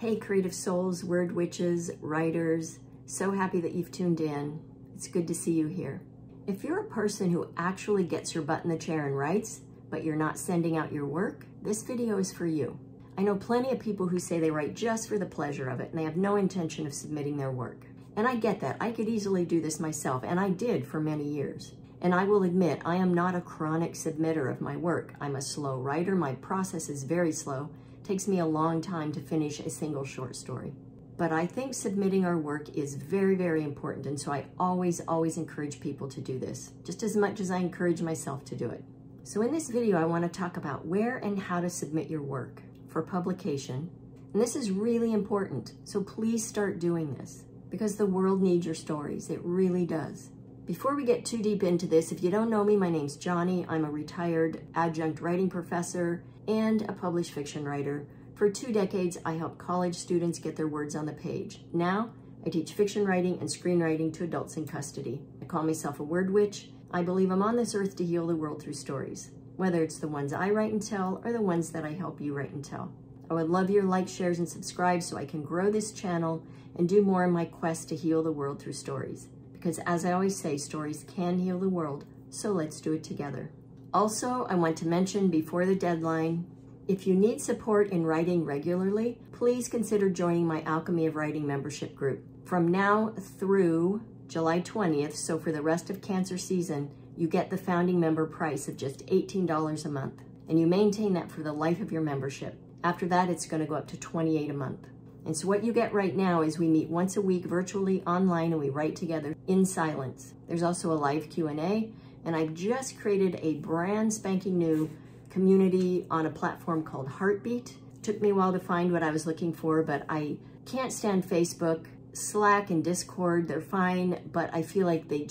Hey creative souls, word witches, writers, so happy that you've tuned in. It's good to see you here. If you're a person who actually gets your butt in the chair and writes, but you're not sending out your work, this video is for you. I know plenty of people who say they write just for the pleasure of it and they have no intention of submitting their work. And I get that. I could easily do this myself, and I did for many years. And I will admit, I am not a chronic submitter of my work. I'm a slow writer. My process is very slow. It takes me a long time to finish a single short story. But I think submitting our work is very, very important. And so I always encourage people to do this, just as much as I encourage myself to do it. So in this video, I want to talk about where and how to submit your work for publication. And this is really important. So please start doing this because the world needs your stories. It really does. Before we get too deep into this, if you don't know me, my name's Johnny. I'm a retired adjunct writing professor and a published fiction writer. For 2 decades, I help college students get their words on the page. Now, I teach fiction writing and screenwriting to adults in custody. I call myself a word witch. I believe I'm on this earth to heal the world through stories, whether it's the ones I write and tell or the ones that I help you write and tell. I would love your likes, shares, and subscribe so I can grow this channel and do more in my quest to heal the world through stories. Because as I always say, stories can heal the world, so let's do it together. Also, I want to mention before the deadline, if you need support in writing regularly, please consider joining my Alchemy of Writing membership group. From now through July 20th, so for the rest of cancer season, you get the founding member price of just $18 a month, and you maintain that for the life of your membership. After that, it's going to go up to $28 a month. And so what you get right now is we meet once a week virtually online and we write together in silence. There's also a live Q&A, and I've just created a brand spanking new community on a platform called Heartbeat. Took me a while to find what I was looking for, but I can't stand Facebook. Slack and Discord, they're fine, but I feel like they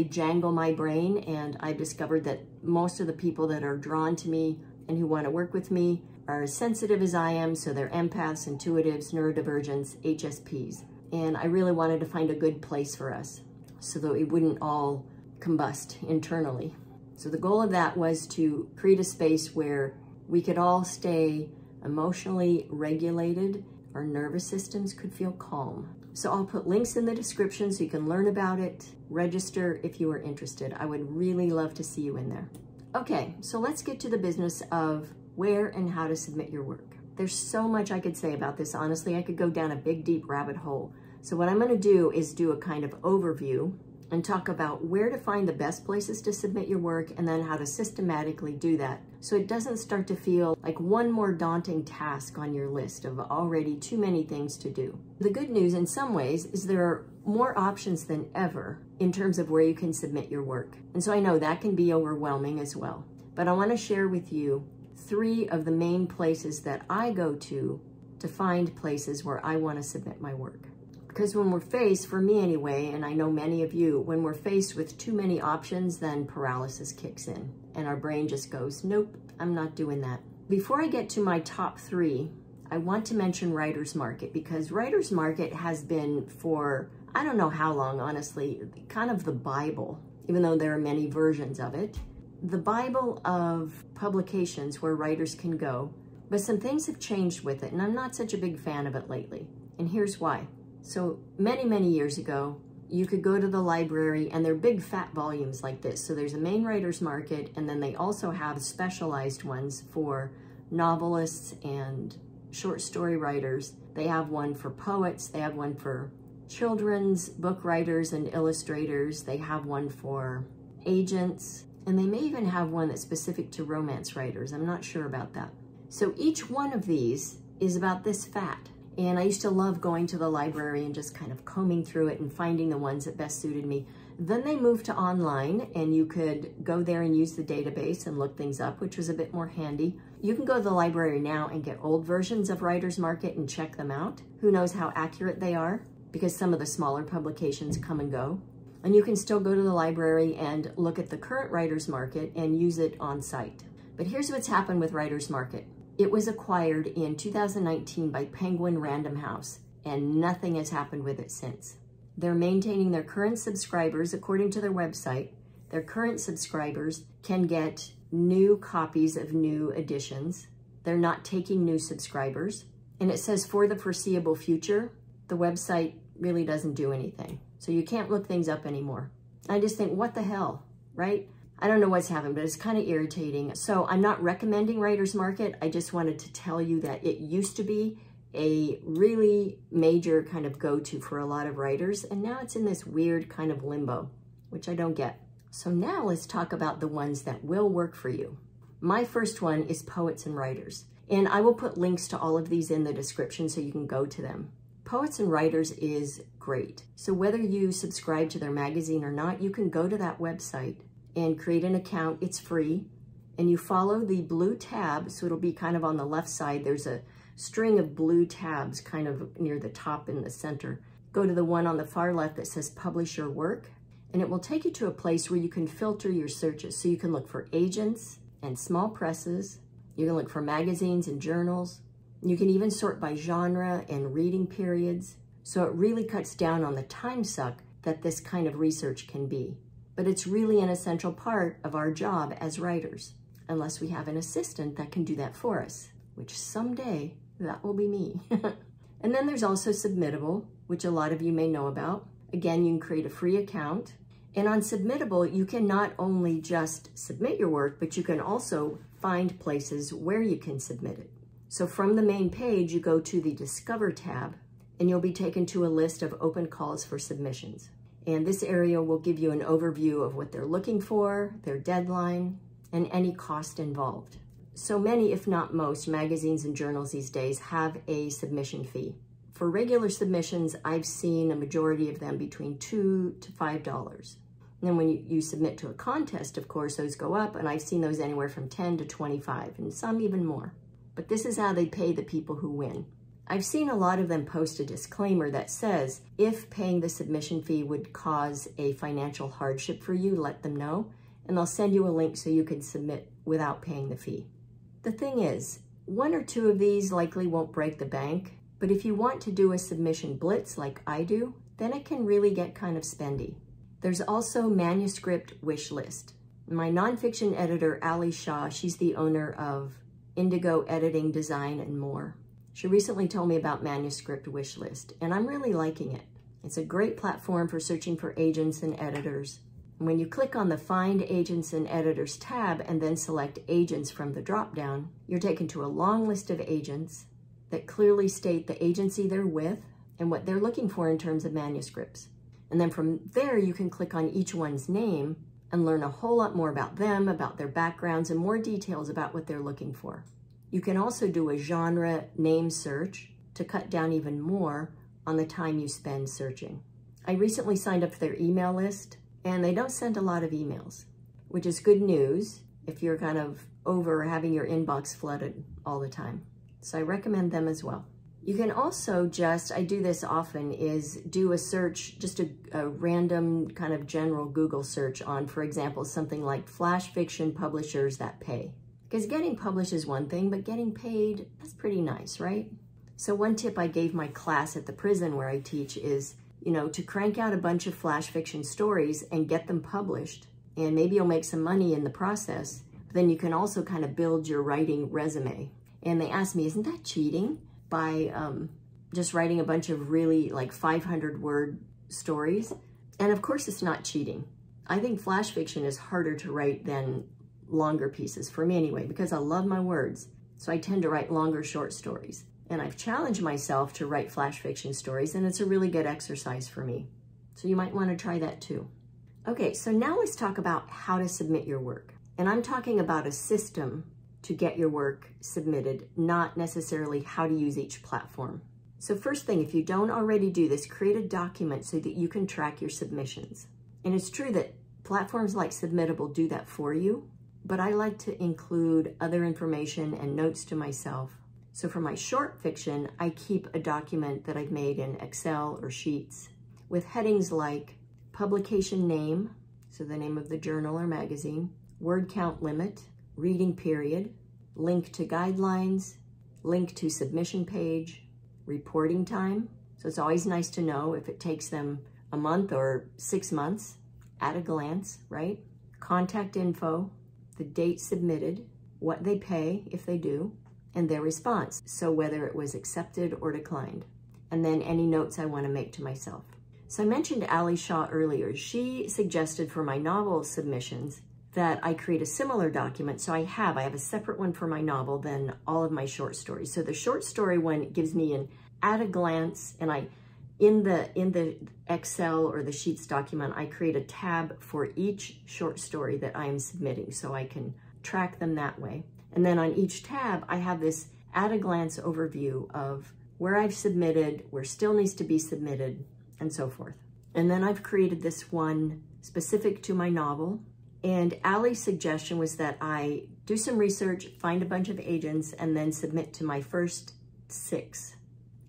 jangle my brain, and I've discovered that most of the people that are drawn to me and who want to work with me are as sensitive as I am, so they're empaths, intuitives, neurodivergents, HSPs. And I really wanted to find a good place for us so that we wouldn't all combust internally. So the goal of that was to create a space where we could all stay emotionally regulated, our nervous systems could feel calm. So I'll put links in the description so you can learn about it, register if you are interested. I would really love to see you in there. Okay, so let's get to the business of where and how to submit your work. There's so much I could say about this. Honestly, I could go down a big, deep rabbit hole. So what I'm gonna do is do a kind of overview and talk about where to find the best places to submit your work and then how to systematically do that so it doesn't start to feel like one more daunting task on your list of already too many things to do. The good news in some ways is there are more options than ever in terms of where you can submit your work. And so I know that can be overwhelming as well. But I want to share with you 3 of the main places that I go to find places where I want to submit my work. Because when we're faced, for me anyway, and I know many of you, when we're faced with too many options, then paralysis kicks in and our brain just goes, nope, I'm not doing that. Before I get to my top 3, I want to mention Writer's Market, because Writer's Market has been for, I don't know how long, honestly, kind of the Bible, even though there are many versions of it. The Bible of publications where writers can go, but some things have changed with it, and I'm not such a big fan of it lately. And here's why. So many years ago, you could go to the library and they're big fat volumes like this. So there's a main Writer's Market, and then they also have specialized ones for novelists and short story writers. They have one for poets. They have one for children's book writers and illustrators. They have one for agents, and they may even have one that's specific to romance writers. I'm not sure about that. So each one of these is about this fat. And I used to love going to the library and just kind of combing through it and finding the ones that best suited me. Then they moved to online, and you could go there and use the database and look things up, which was a bit more handy. You can go to the library now and get old versions of Writer's Market and check them out. Who knows how accurate they are, because some of the smaller publications come and go. And you can still go to the library and look at the current Writer's Market and use it on site. But here's what's happened with Writer's Market. It was acquired in 2019 by Penguin Random House, and nothing has happened with it since. They're maintaining their current subscribers according to their website. Their current subscribers can get new copies of new editions. They're not taking new subscribers. and it says for the foreseeable future, the website really doesn't do anything. So you can't look things up anymore. I just think, what the hell, right? I don't know what's happened, but it's kind of irritating. So I'm not recommending Writer's Market. I just wanted to tell you that it used to be a really major kind of go-to for a lot of writers, and now it's in this weird kind of limbo, which I don't get. So now let's talk about the ones that will work for you. My first one is Poets and Writers, and I will put links to all of these in the description so you can go to them. Poets and Writers is great. So whether you subscribe to their magazine or not, you can go to that website and create an account. It's free, and you follow the blue tab, so it'll be kind of on the left side. There's a string of blue tabs kind of near the top in the center. Go to the one on the far left that says Publish Your Work, and it will take you to a place where you can filter your searches. So you can look for agents and small presses. You can look for magazines and journals. You can even sort by genre and reading periods. So it really cuts down on the time suck that this kind of research can be. But it's really an essential part of our job as writers, unless we have an assistant that can do that for us, which someday that will be me. And then there's also Submittable, which a lot of you may know about. Again, you can create a free account. And on Submittable, you can not only just submit your work, but you can also find places where you can submit it. So from the main page, you go to the Discover tab, and you'll be taken to a list of open calls for submissions. And this area will give you an overview of what they're looking for, their deadline, and any cost involved. So many, if not most, magazines and journals these days have a submission fee. For regular submissions, I've seen a majority of them between $2 to $5. And then when you submit to a contest, of course, those go up, and I've seen those anywhere from $10 to $25, and some even more. But this is how they pay the people who win. I've seen a lot of them post a disclaimer that says, if paying the submission fee would cause a financial hardship for you, let them know, and they'll send you a link so you can submit without paying the fee. The thing is, one or two of these likely won't break the bank, but if you want to do a submission blitz like I do, then it can really get kind of spendy. There's also Manuscript Wish List. My nonfiction editor, Ali Shah, she's the owner of Indigo Editing, Design, and more. She recently told me about Manuscript Wish List, and I'm really liking it. It's a great platform for searching for agents and editors. When you click on the Find Agents and Editors tab and then select Agents from the drop-down, you're taken to a long list of agents that clearly state the agency they're with and what they're looking for in terms of manuscripts. And then from there, you can click on each one's name and learn a whole lot more about them, about their backgrounds, and more details about what they're looking for. You can also do a genre name search to cut down even more on the time you spend searching. I recently signed up for their email list, and they don't send a lot of emails, which is good news if you're kind of over having your inbox flooded all the time. So I recommend them as well. You can also just, I do this often, is do a search, just a random kind of general Google search on, for example, something like flash fiction publishers that pay. Because getting published is one thing, but getting paid, that's pretty nice, right? So one tip I gave my class at the prison where I teach is, to crank out a bunch of flash fiction stories and get them published. And maybe you'll make some money in the process. But then you can also kind of build your writing resume. And they asked me, isn't that cheating? By just writing a bunch of really like 500-word stories. And of course it's not cheating. I think flash fiction is harder to write than longer pieces, for me anyway, because I love my words. So I tend to write longer short stories. And I've challenged myself to write flash fiction stories, and it's a really good exercise for me. So you might want to try that too. Okay, so now let's talk about how to submit your work. And I'm talking about a system to get your work submitted, not necessarily how to use each platform. So first thing, if you don't already do this, create a document so that you can track your submissions. And it's true that platforms like Submittable do that for you, but I like to include other information and notes to myself. So for my short fiction, I keep a document that I've made in Excel or Sheets with headings like publication name, so the name of the journal or magazine, word count limit, reading period, link to guidelines, link to submission page, reporting time. So it's always nice to know if it takes them a month or 6 months at a glance, right? Contact info, the date submitted, what they pay if they do, and their response. So whether it was accepted or declined, and then any notes I want to make to myself. So I mentioned Ali Shaw earlier. She suggested for my novel submissions that I create a similar document. So I have a separate one for my novel than all of my short stories. So the short story one gives me an at a glance, and in the Excel or the Sheets document, I create a tab for each short story that I am submitting so I can track them that way. And then on each tab, I have this at a glance overview of where I've submitted, where still needs to be submitted, and so forth. And then I've created this one specific to my novel. And Ali's suggestion was that I do some research, find a bunch of agents, and then submit to my first 6.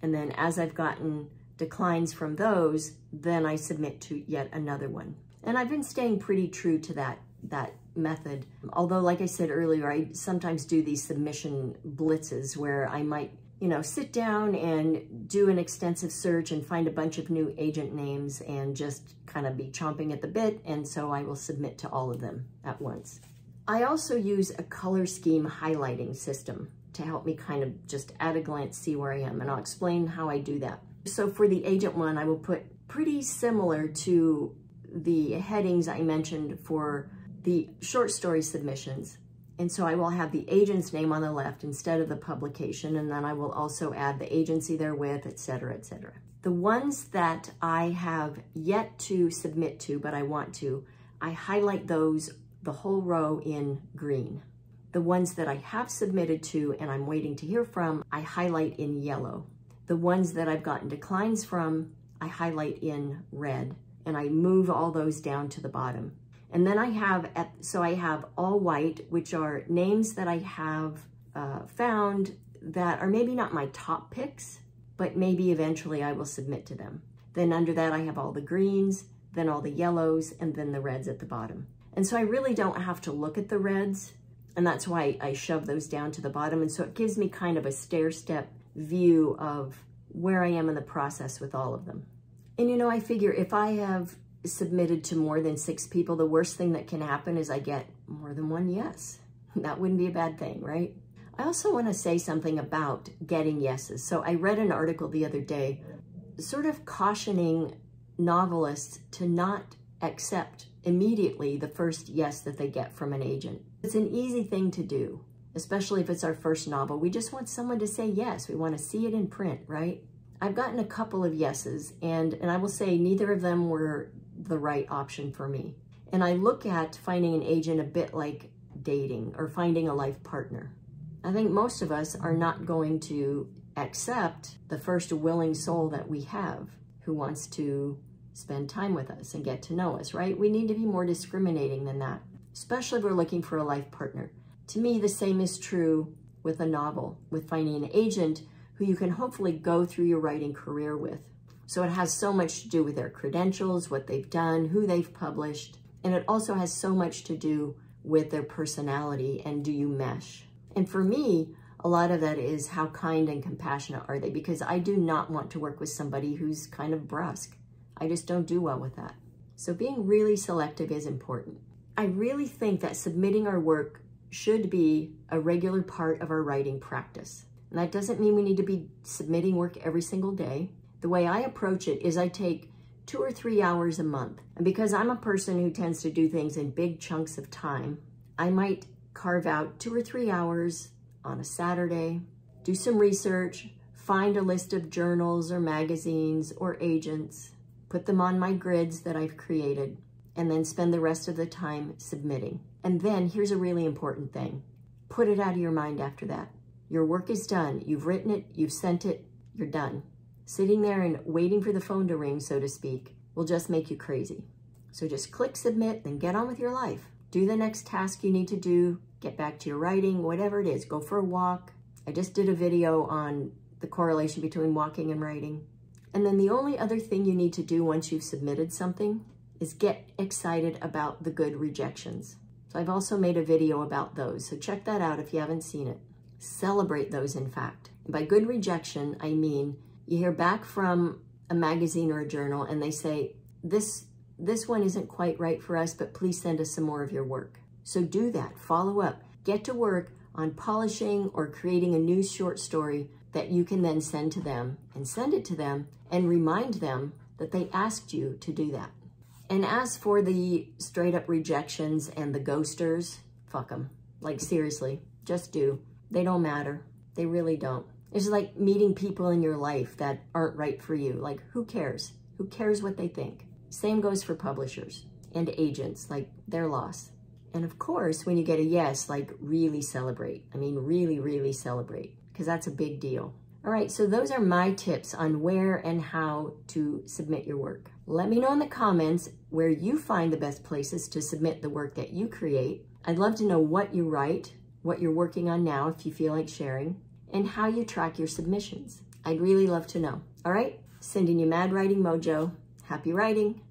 And then as I've gotten declines from those, then I submit to yet another one. And I've been staying pretty true to that method. Although, like I said earlier, I sometimes do these submission blitzes where I might, sit down and do an extensive search and find a bunch of new agent names and just kind of be chomping at the bit. And so I will submit to all of them at once. I also use a color scheme highlighting system to help me kind of just at a glance see where I am. And I'll explain how I do that. So for the agent one, I will put pretty similar to the headings I mentioned for the short story submissions. And so I will have the agent's name on the left instead of the publication, and then I will also add the agency they're with, et cetera, et cetera. The ones that I have yet to submit to, but I want to, I highlight those, the whole row, in green. The ones that I have submitted to and I'm waiting to hear from, I highlight in yellow. The ones that I've gotten declines from, I highlight in red, and I move all those down to the bottom. And then I have all white, which are names that I have found that are maybe not my top picks, but maybe eventually I will submit to them. Then under that, I have all the greens, then all the yellows, and then the reds at the bottom. And so I really don't have to look at the reds, and that's why I shove those down to the bottom. And so it gives me kind of a stair-step view of where I am in the process with all of them. And I figure if I have submitted to more than 6 people, the worst thing that can happen is I get more than one yes. That wouldn't be a bad thing, right? I also want to say something about getting yeses. So I read an article the other day sort of cautioning novelists to not accept immediately the first yes that they get from an agent. It's an easy thing to do, especially if it's our first novel. We just want someone to say yes. We want to see it in print, right? I've gotten a couple of yeses, and I will say neither of them were the right option for me. And I look at finding an agent a bit like dating or finding a life partner. I think most of us are not going to accept the first willing soul that we have who wants to spend time with us and get to know us, right? We need to be more discriminating than that, especially if we're looking for a life partner. To me, the same is true with a novel, with finding an agent who you can hopefully go through your writing career with. So it has so much to do with their credentials, what they've done, who they've published, and it also has so much to do with their personality and do you mesh. And for me, a lot of that is how kind and compassionate are they, because I do not want to work with somebody who's kind of brusque. I just don't do well with that. So being really selective is important. I really think that submitting our work should be a regular part of our writing practice. And that doesn't mean we need to be submitting work every single day. The way I approach it is I take 2 or 3 hours a month. And because I'm a person who tends to do things in big chunks of time, I might carve out 2 or 3 hours on a Saturday, do some research, find a list of journals or magazines or agents, put them on my grids that I've created, and then spend the rest of the time submitting. And then here's a really important thing. Put it out of your mind after that. Your work is done. You've written it, you've sent it, you're done. Sitting there and waiting for the phone to ring, so to speak, will just make you crazy. So just click submit, then get on with your life. Do the next task you need to do, get back to your writing, whatever it is. Go for a walk. I just did a video on the correlation between walking and writing. And then the only other thing you need to do once you've submitted something is get excited about the good rejections. So I've also made a video about those, so check that out if you haven't seen it. Celebrate those, in fact. And by good rejection, I mean you hear back from a magazine or a journal and they say, this one isn't quite right for us, but please send us some more of your work. So do that, follow up, get to work on polishing or creating a new short story that you can then send to them and send it to them and remind them that they asked you to do that. And as for the straight up rejections and the ghosters, fuck them. Like seriously, just do. They don't matter. They really don't. It's like meeting people in your life that aren't right for you. Like who cares? Who cares what they think? Same goes for publishers and agents, like their loss. And of course, when you get a yes, like really celebrate. I mean, really, really celebrate, because that's a big deal. All right, so those are my tips on where and how to submit your work. Let me know in the comments where you find the best places to submit the work that you create. I'd love to know what you write, what you're working on now if you feel like sharing, and how you track your submissions. I'd really love to know. All right, sending you mad writing mojo. Happy writing.